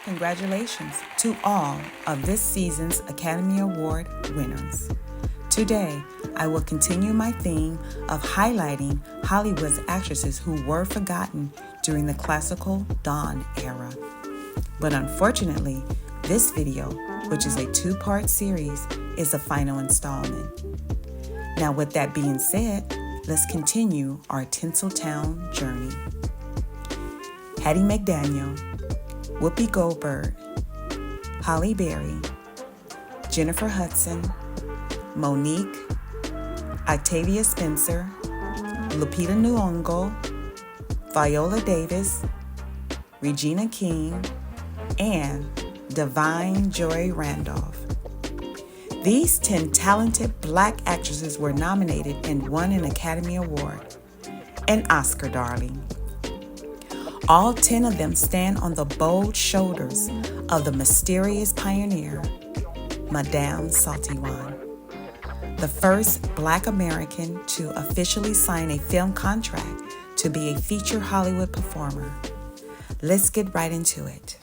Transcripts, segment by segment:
Congratulations to all of this season's Academy Award winners. Today, I will continue my theme of highlighting Hollywood's actresses who were forgotten during the classical dawn era. But unfortunately, this video, which is a two-part series, is the final installment. Now, with that being said, let's continue our Tinseltown journey. Hattie McDaniel, Whoopi Goldberg, Halle Berry, Jennifer Hudson, Monique, Octavia Spencer, Lupita Nyong'o, Viola Davis, Regina King, and Divine Joy Randolph. These 10 talented Black actresses were nominated and won an Academy Award, an Oscar darling. All 10 of them stand on the bold shoulders of the mysterious pioneer, Madame Salty-Wan, the first Black American to officially sign a film contract to be a feature Hollywood performer. Let's get right into it.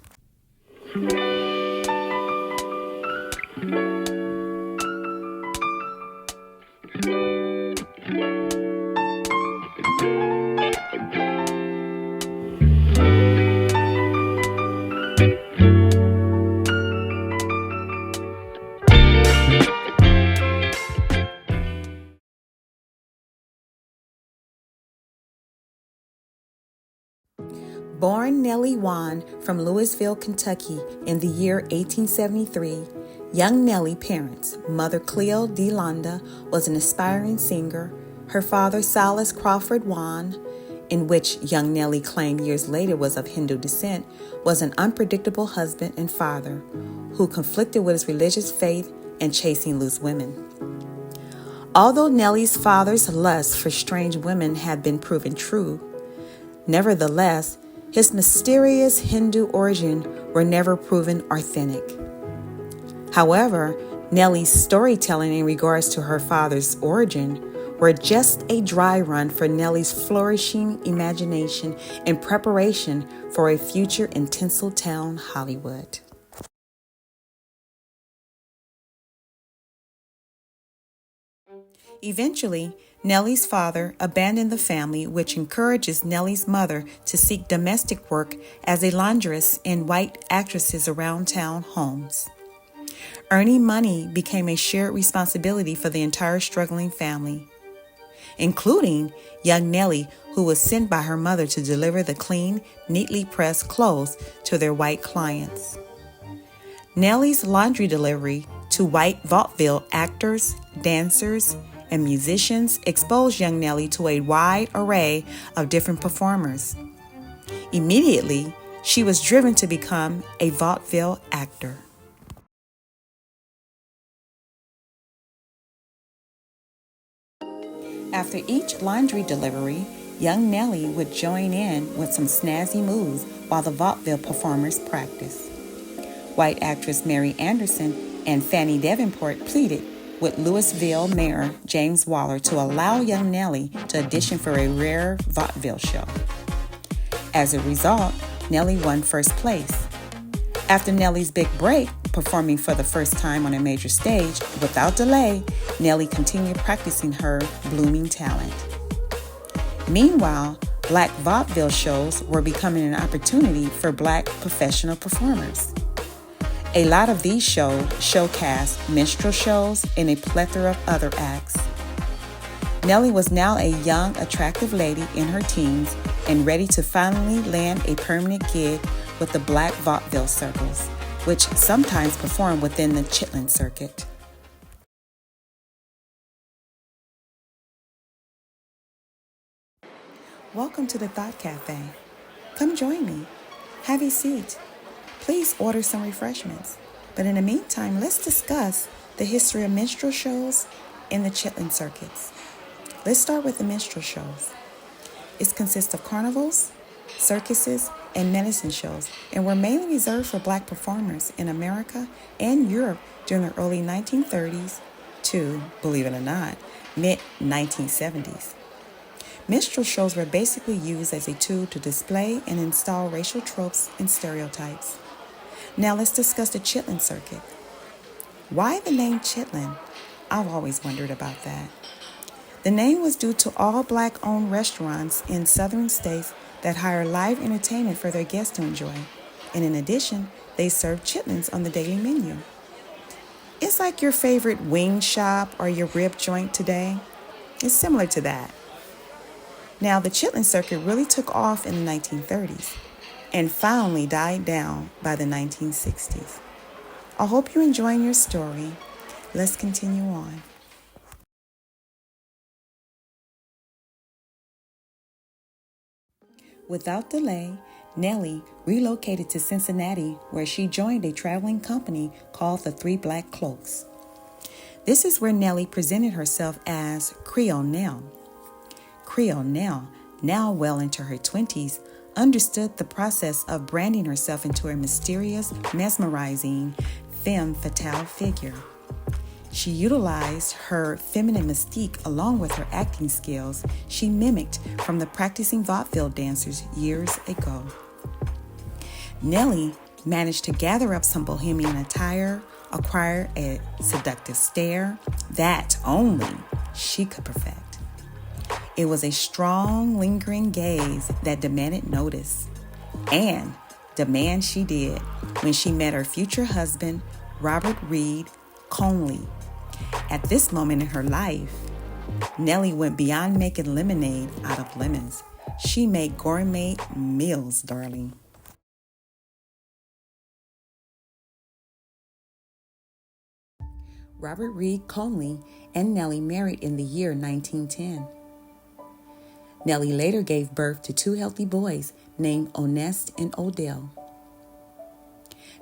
Born Nellie Wan from Louisville, Kentucky in the year 1873, young Nellie parents, mother Cleo DeLonda, was an aspiring singer. Her father, Silas Crawford Wan, in which young Nellie claimed years later was of Hindu descent, was an unpredictable husband and father who conflicted with his religious faith and chasing loose women. Although Nellie's father's lust for strange women had been proven true, nevertheless, his mysterious Hindu origin were never proven authentic. However, Nellie's storytelling in regards to her father's origin were just a dry run for Nellie's flourishing imagination in preparation for a future in Tinseltown, Hollywood. Eventually, Nellie's father abandoned the family, which encourages Nellie's mother to seek domestic work as a laundress in white actresses around town homes. Earning money became a shared responsibility for the entire struggling family, including young Nellie, who was sent by her mother to deliver the clean, neatly pressed clothes to their white clients. Nellie's laundry delivery to white vaudeville actors, dancers, and musicians exposed young Nellie to a wide array of different performers. Immediately, she was driven to become a vaudeville actor. After each laundry delivery, young Nellie would join in with some snazzy moves while the vaudeville performers practiced. White actress Mary Anderson and Fanny Davenport pleaded with Louisville Mayor James Waller to allow young Nellie to audition for a rare vaudeville show. As a result, Nellie won first place. After Nellie's big break, performing for the first time on a major stage, without delay, Nellie continued practicing her blooming talent. Meanwhile, Black vaudeville shows were becoming an opportunity for Black professional performers. A lot of these shows showcased minstrel shows and a plethora of other acts. Nellie was now a young, attractive lady in her teens and ready to finally land a permanent gig with the Black vaudeville circles, which sometimes performed within the Chitlin circuit. Welcome to the Thought Cafe. Come join me. Have a seat. Please order some refreshments. But in the meantime, let's discuss the history of minstrel shows in the Chitlin circuits. Let's start with the minstrel shows. It consists of carnivals, circuses, and medicine shows, and were mainly reserved for Black performers in America and Europe during the early 1930s to, believe it or not, mid-1970s. Minstrel shows were basically used as a tool to display and install racial tropes and stereotypes. Now let's discuss the Chitlin Circuit. Why the name Chitlin? I've always wondered about that. The name was due to all Black-owned restaurants in southern states that hire live entertainment for their guests to enjoy. And in addition, they serve chitlins on the daily menu. It's like your favorite wing shop or your rib joint today. It's similar to that. Now, the Chitlin Circuit really took off in the 1930s and finally died down by the 1960s. I hope you're enjoying your story. Let's continue on. Without delay, Nellie relocated to Cincinnati, where she joined a traveling company called the Three Black Cloaks. This is where Nellie presented herself as Creole Nell. Creole Nell, now well into her 20s, understood the process of branding herself into a mysterious, mesmerizing femme fatale figure. She utilized her feminine mystique along with her acting skills she mimicked from the practicing vaudeville dancers years ago. Nellie managed to gather up some bohemian attire, acquire a seductive stare that only she could perfect. It was a strong, lingering gaze that demanded notice. And demand she did when she met her future husband, Robert Reed Conley. At this moment in her life, Nellie went beyond making lemonade out of lemons. She made gourmet meals, darling. Robert Reed Conley and Nellie married in the year 1910. Nellie later gave birth to two healthy boys named Onest and Odell.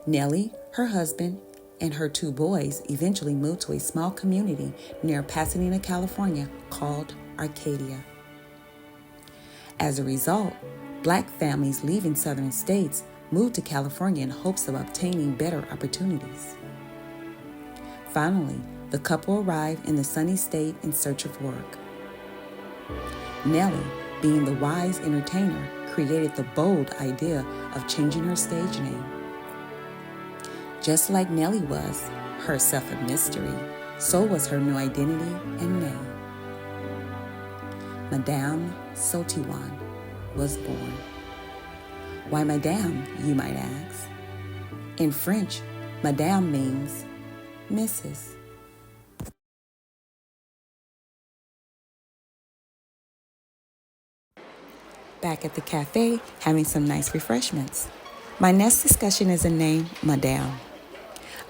Nellie, her husband, and her two boys eventually moved to a small community near Pasadena, California called Arcadia. As a result, Black families leaving southern states moved to California in hopes of obtaining better opportunities. Finally, the couple arrived in the sunny state in search of work. Nellie, being the wise entertainer, created the bold idea of changing her stage name. Just like Nellie was, herself a mystery, so was her new identity and name. Madame Sotiwan was born. Why Madame, you might ask? In French, Madame means Mrs. Back at the cafe, having some nice refreshments. My next discussion is the name Madame.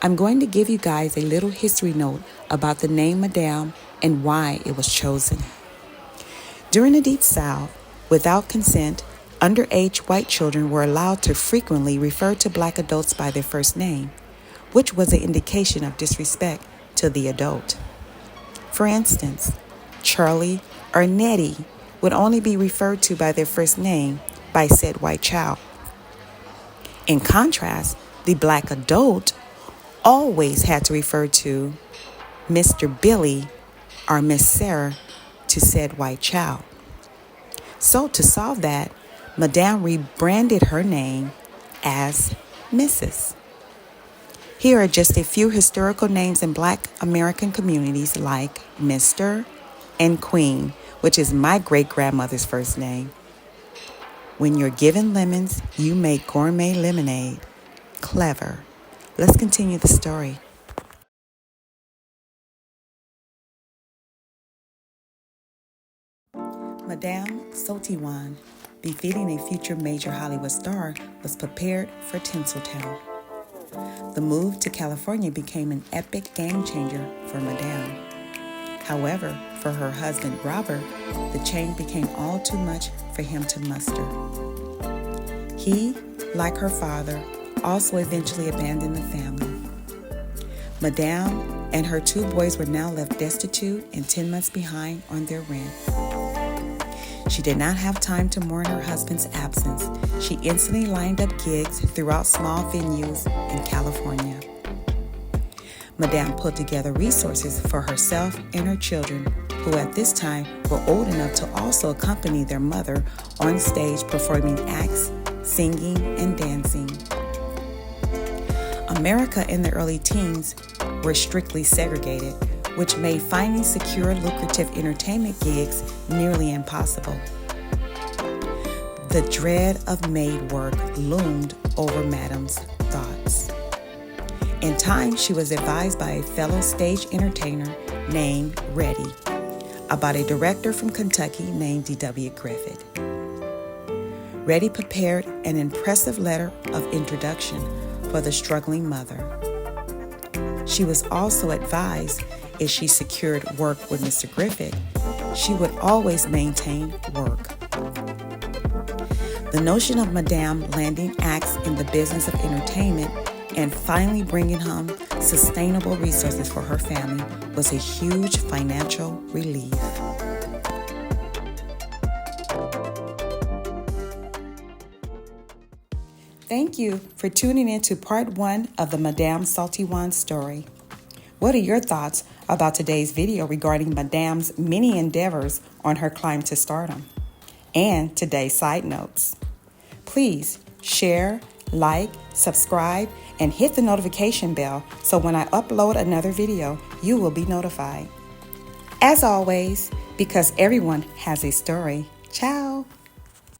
I'm going to give you guys a little history note about the name Madame and why it was chosen. During the Deep South, without consent, underage white children were allowed to frequently refer to Black adults by their first name, which was an indication of disrespect to the adult. For instance, Charlie or Nettie would only be referred to by their first name by said white child. In contrast, the Black adult always had to refer to Mr. Billy or Miss Sarah to said white child. So to solve that, Madame rebranded her name as Mrs. Here are just a few historical names in Black American communities like Mr. and Queen, which is my great-grandmother's first name. When you're given lemons, you make gourmet lemonade. Clever. Let's continue the story. Madame Sotiwan, befitting a future major Hollywood star, was prepared for Tinseltown. The move to California became an epic game changer for Madame. However, for her husband Robert, the change became all too much for him to muster. He, like her father, also eventually abandoned the family. Madame and her two boys were now left destitute and 10 months behind on their rent. She did not have time to mourn her husband's absence. She instantly lined up gigs throughout small venues in California. Madame put together resources for herself and her children, who at this time were old enough to also accompany their mother on stage performing acts, singing, and dancing. America in the early teens were strictly segregated, which made finding secure, lucrative entertainment gigs nearly impossible. The dread of maid work loomed over Madame's thoughts. In time, she was advised by a fellow stage entertainer named Reddy about a director from Kentucky named D.W. Griffith. Reddy prepared an impressive letter of introduction for the struggling mother. She was also advised if she secured work with Mr. Griffith, she would always maintain work. The notion of Madame landing acts in the business of entertainment and finally bringing home sustainable resources for her family was a huge financial relief. Thank you for tuning in to part 1 of the Madame Salty Wand story. What are your thoughts about today's video regarding Madame's many endeavors on her climb to stardom? And today's side notes. Please share, like, subscribe, and hit the notification bell so when I upload another video, you will be notified. As always, because everyone has a story. Ciao!